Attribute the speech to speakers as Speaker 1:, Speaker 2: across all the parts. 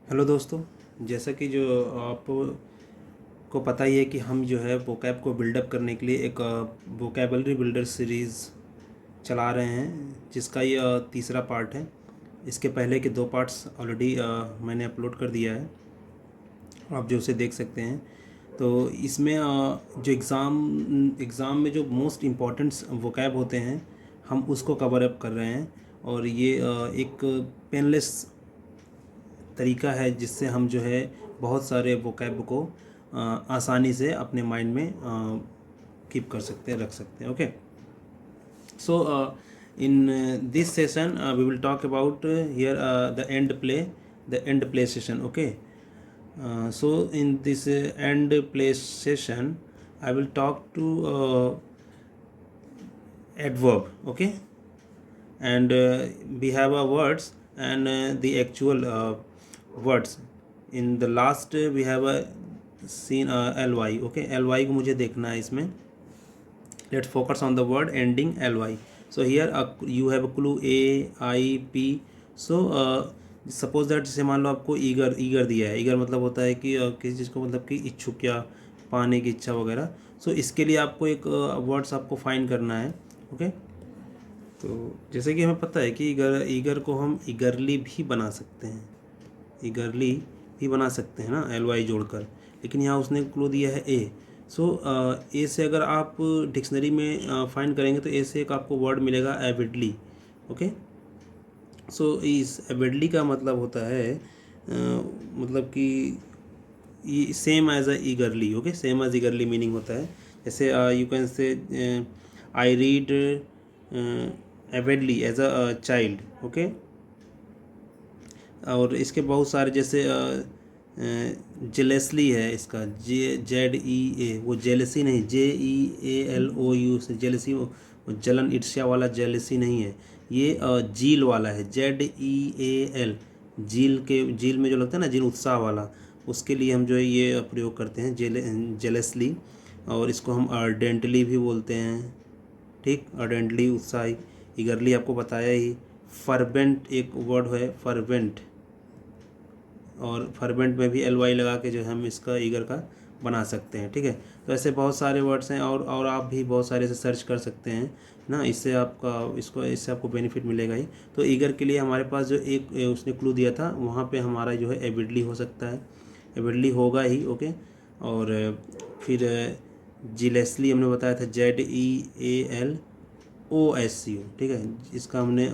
Speaker 1: Hello दोस्तों। जैसा कि जो आपको पता ही है कि हम जो है वोकैब को बिल्डअप करने के लिए एक वोकैबलरी बिल्डर सीरीज़ चला रहे हैं, जिसका ये तीसरा पार्ट है। इसके पहले के दो पार्ट्स ऑलरेडी मैंने अपलोड कर दिया है, आप जो उसे देख सकते हैं। तो इसमें जो एग्ज़ाम में जो मोस्ट इम्पॉर्टेंट वोकैब होते हैं, हम उसको कवर अप कर रहे हैं। और ये एक पेनलेस तरीका है जिससे हम जो है बहुत सारे वोकैब को आसानी से अपने माइंड में कीप कर सकते हैं, रख सकते हैं। Okay, so in this session we will talk about here the end play session. Okay, so in this end play session I will talk to adverb. Okay, and we have words and the actual words. In the last we have seen ly. Okay, ly को मुझे देखना है इसमें. Let's focus on the word ending ly. So here you have a clue a I p. So suppose that, जैसे मान लो आपको eager दिया है. ईगर मतलब होता है कि किसी चीज़ को मतलब कि इच्छुक या पाने की इच्छा वगैरह. सो इसके लिए आपको एक वर्ड्स आपको फाइंड करना है. ओके, तो जैसे कि हमें पता है कि ईगर को हम ईगरली भी बना सकते हैं. ईगरली भी बना सकते हैं ना, एल वाई जोड़कर. लेकिन यहाँ उसने क्लू दिया है ए. सो ए से अगर आप डिक्शनरी में फाइंड करेंगे तो ए से एक आपको वर्ड मिलेगा एविडली. ओके, सो इस एविडली का मतलब होता है मतलब कि ये same as a eagerly. Okay, same as eagerly meaning होता है. जैसे you can say I read avidly as a child. Okay, और इसके बहुत सारे, जैसे जेलेसली है, इसका जेड ई ए, वो जेलसी नहीं, JEALOU से जेलसी, वो जलन ईर्ष्या वाला जेलसी नहीं है. ये जील वाला है, ZEAL. जील में जो लगता है ना, जील उत्साह वाला, उसके लिए हम जो है ये प्रयोग करते हैं, जेलसली. और इसको हम अर्डेंटली भी बोलते हैं. ठीक, अर्डेंटली उत्साही. ईगरली आपको बताया ही. फर्वेंट एक वर्ड है, फर्वेंट. और फर्वेंट में भी LY लगा के जो है हम इसका ईगर का बना सकते हैं. ठीक है, तो ऐसे बहुत सारे वर्ड्स हैं, और आप भी बहुत सारे से सर्च कर सकते हैं ना. इससे आपको बेनिफिट मिलेगा ही. तो ईगर के लिए हमारे पास जो एक उसने क्लू दिया था, वहाँ पे हमारा जो है एविडली हो सकता है, एविडली होगा ही. ओके, और फिर जिलेसली हमने बताया था, JEALOSCU. ठीक है, इसका हमने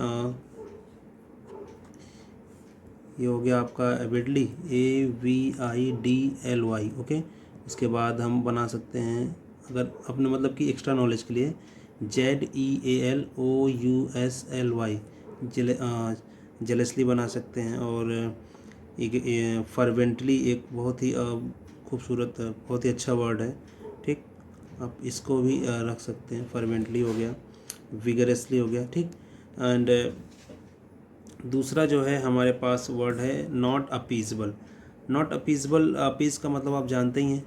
Speaker 1: ये हो गया आपका एविडली, AVIDLY. ओके, उसके बाद हम बना सकते हैं, अगर अपने मतलब कि एक्स्ट्रा नॉलेज के लिए, JEALOUSLY. जेलसली बना सकते हैं. और एक फर्वेंटली एक बहुत ही खूबसूरत, बहुत ही अच्छा वर्ड है. ठीक, आप इसको भी रख सकते हैं. फर्वेंटली हो गया, विगरसली हो गया. ठीक, एंड दूसरा जो है हमारे पास वर्ड है नॉट अपीजबल. नॉट अपीजबल, अपीज का मतलब आप जानते ही हैं,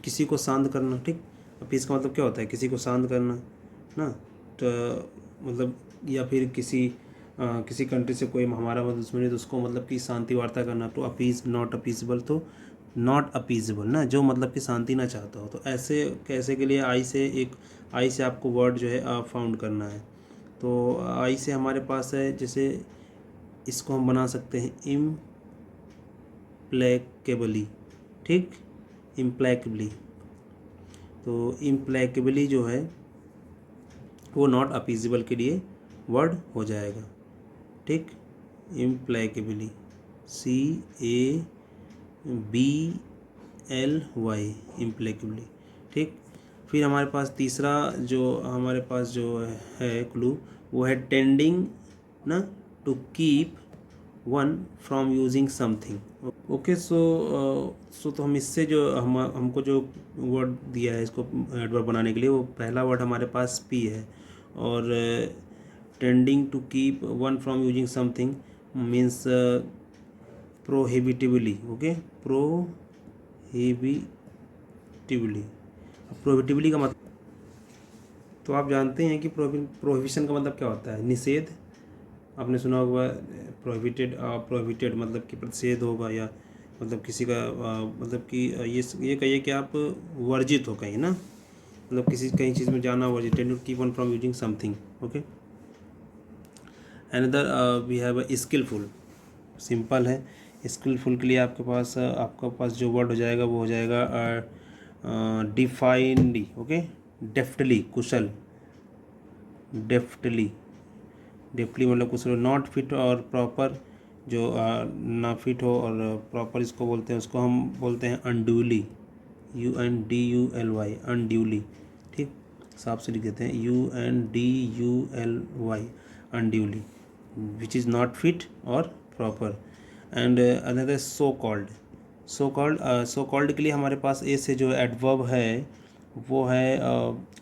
Speaker 1: किसी को शांत करना. ठीक, अपीज का मतलब क्या होता है, किसी को शांत करना ना. तो मतलब, या फिर किसी कंट्री से कोई हमारा मतलब दुश्मनी, तो उसको मतलब कि शांति वार्ता करना. तो अपीज, नॉट अपीजबल. तो नॉट अपीजबल ना, जो मतलब कि शांति ना चाहता हो. तो ऐसे कैसे के लिए आई से आपको वर्ड जो है फाउंड करना है. तो आई से हमारे पास है, जैसे इसको हम बना सकते हैं इम्प्लेकेबली. ठीक, इम्प्लेकेबली. तो इम्प्लेकेबली जो है वो नॉट अपीजिबल के लिए वर्ड हो जाएगा. ठीक, इम्प्लेकेबली, CABLY, इम्प्लेकेबली. ठीक, फिर हमारे पास तीसरा जो हमारे पास जो है क्लू, वो है टेंडिंग ना to keep one from using something. Okay, so तो हम इससे जो हमको जो वर्ड दिया है इसको एडवर्ब बनाने के लिए, वो पहला वर्ड हमारे पास पी है. और tending to keep one from using something means prohibitively. Okay, prohibitively. Prohibitively का मतलब, तो आप जानते हैं कि प्रोहिबिशन का मतलब क्या होता है, निषेध. आपने सुना होगा प्रोहिबिटेड, प्रोहिबिटेड मतलब कि प्रतिषेध होगा, या मतलब किसी का मतलब कि ये कहिए कि आप वर्जित हो कहीं ना, मतलब किसी कहीं चीज़ में जाना वर्जित, to keep on from using something. Okay, another we have a skillful, simple है। स्किलफुल के लिए आपके पास जो वर्ड हो जाएगा वो हो जाएगा डिफाइनली। ओके, डेफ्टली, कुशल, डेफ्टली, डेफ्टली मतलब कुशल। नॉट फिट और प्रॉपर, जो ना फिट हो और प्रॉपर इसको बोलते हैं, उसको हम बोलते हैं अनड्यूली, UNDULY, अनड्यूली। ठीक, साफ से लिख देते हैं UNDULY, unduly, which is not fit और proper. And another so called, so called के लिए हमारे पास ए से जो एडवर्ब है वो है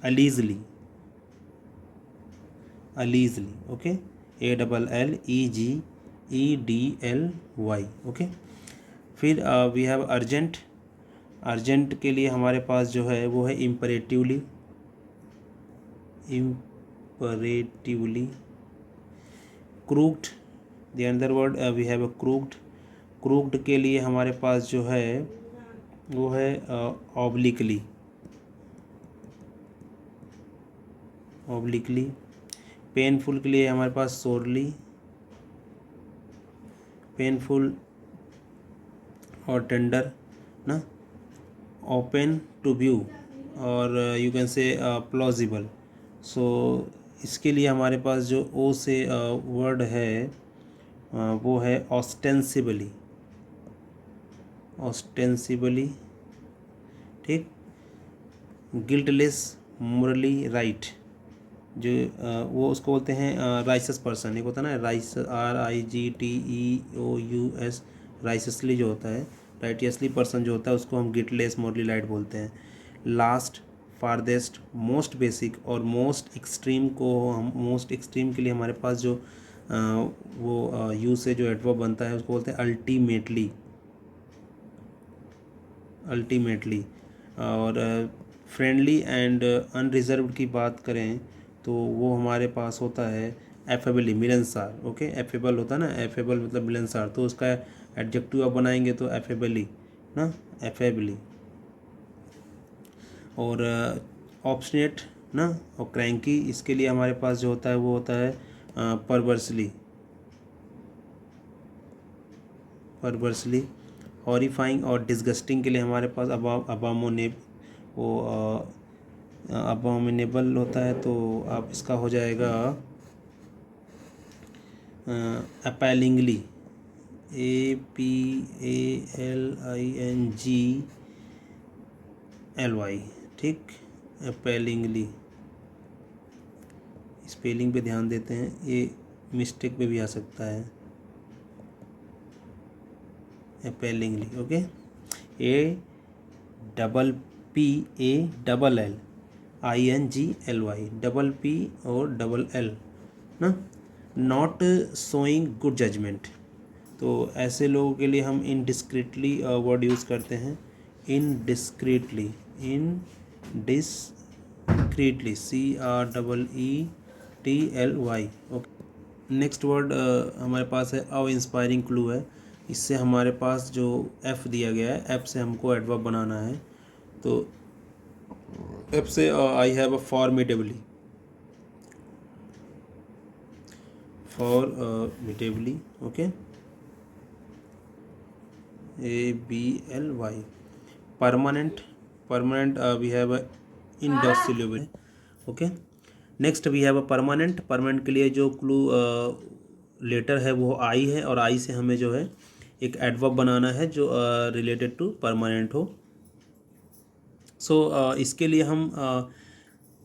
Speaker 1: allegedly, allegedly. Okay, ALLEGEDLY। Okay, फिर वी हैव अर्जेंट, अर्जेंट के लिए हमारे पास जो है वो है imperatively, imperatively. Crooked, the another word we have a crooked, crooked के लिए हमारे पास जो है वो है ऑब्लिकली, ऑब्लिकली। पेनफुल के लिए हमारे पास सोरली, पेनफुल और टेंडर ना। ओपन टू व्यू और यू कैन से प्लॉजिबल। सो इसके लिए हमारे पास जो ओ से वर्ड है वो है ऑस्टेंसिबली, ऑस्टेंसिबली। ठीक, गिल्टलेस, मोरली राइट, जो वो उसको बोलते हैं राइसस पर्सन। एक होता है ना राइस, RIGTEOUS, राइससली जो होता है, राइटियसली पर्सन जो होता है उसको हम गिटलेस, मोरली राइट बोलते हैं। लास्ट, फारदेस्ट, मोस्ट बेसिक और मोस्ट एक्सट्रीम को हम, मोस्ट एक्सट्रीम के लिए हमारे पास जो वो यू से जो एडवर्ब बनता है उसको बोलते हैं अल्टीमेटली, अल्टीमेटली। और फ्रेंडली एंड अनरिजर्व्ड की बात करें तो वो हमारे पास होता है एफेबली, मिलनसार। ओके, एफेबल होता है ना, एफेबल मतलब मिलनसार, तो उसका एडजेक्टिव आप बनाएंगे तो एफेबली ना, एफेबली। और ऑब्स्टिनेट ना, और क्रैंकी, इसके लिए हमारे पास जो होता है वो होता है परवर्सली, परवर्सली। हॉरिफाइंग और डिस्गस्टिंग के लिए हमारे पास अबामोनेब, वो अबॉमिनेबल होता है, तो आप इसका हो जाएगा अपैलिंगली, APALINGLY। ठीक, अपैलिंगली। स्पेलिंग पे ध्यान देते हैं, ये मिस्टेक पे भी आ सकता है, अपैलिंगली। ओके, APPALLINGLY, डबल पी और डबल एल ना। नॉट शोइंग गुड जजमेंट, तो ऐसे लोगों के लिए हम इनडिस्क्रीटली वर्ड यूज़ करते हैं, इनडिस्क्रीटली, इनडिस्क्रीटली, CREETLY। ओके, नेक्स्ट वर्ड हमारे पास है अ इंस्पायरिंग क्लू है। इससे हमारे पास जो एफ दिया गया है, एफ से हमको एडवर्ब बनाना है, तो एफ से I have a formidably, formidably. Okay, ABLY। Permanent, permanent we have a indissolubly. Okay, next we have a permanent, permanent के लिए जो क्लू लेटर है वो आई है, और आई से हमें जो है एक एडवर्ब बनाना है जो रिलेटेड टू परमानेंट हो। सो इसके लिए हम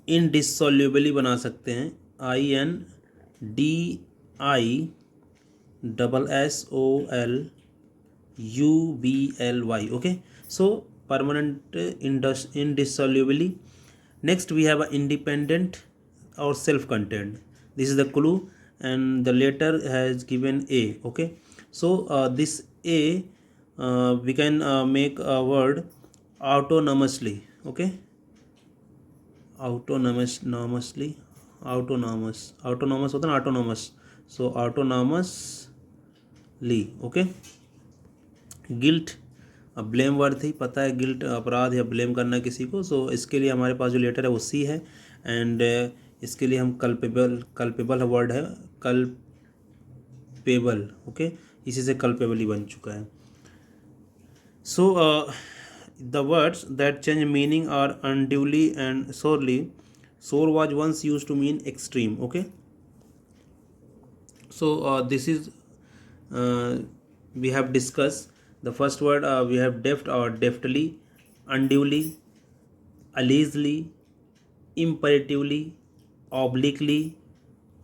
Speaker 1: इनडिसॉल्युबली बना सकते हैं, INDISSOLUBLY। Okay, so permanent, indissolubly. Next we have a independent और self content, this is the clue and the letter has given A. Okay, so this A we can make a word autonomously. Okay, autonomously, autonomous, autonomous होता है ना, autonomous, सो autonomously, okay. Guilt, अब blame word थी, पता है guilt अपराध या blame करना किसी को, सो इसके लिए हमारे पास जो लेटर है वो सी है। एंड इसके लिए हम कल्पेबल वर्ड है, कल्पेबल, ओके, इसी से कल्पेबल ही बन चुका है। So the words that change meaning are unduly and sorely. Sore was once use to mean extreme, okay. So this is we have discussed the first word. We have deft or deftly, unduly, allegedly, imperatively, obliquely,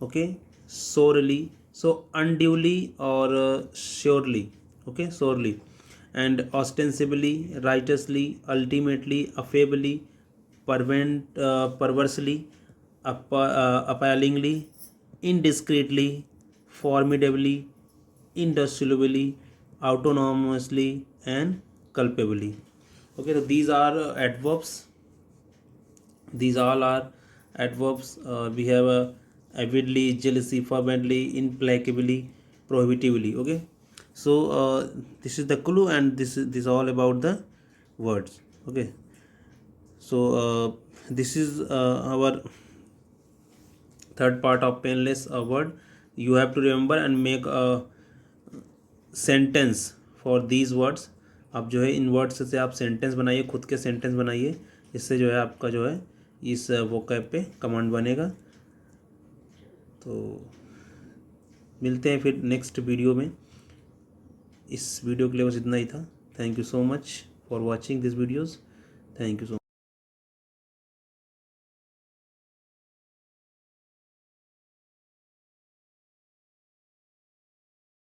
Speaker 1: okay, sorely. So unduly or surely, okay, sorely, and ostensibly, righteously, ultimately, affably, perversely, appallingly, indiscreetly, formidably, indissolubly, autonomously, and culpably. Okay, so these are adverbs. These all are adverbs. We have avidly, jealously, fervently, implacably, prohibitively. Okay, so this is the clue, and this is all about the words. Okay, so this is our third part of painless word. You have to remember and make a sentence for these words. आप जो है इन words से आप sentence बनाइए, खुद के sentence बनाइए, इससे जो है आपका जो है इस वोकैब पे कमांड बनेगा। तो मिलते हैं फिर नेक्स्ट वीडियो में। इस वीडियो के लिए बस इतना ही था। Thank you so much for watching this videos. Thank you so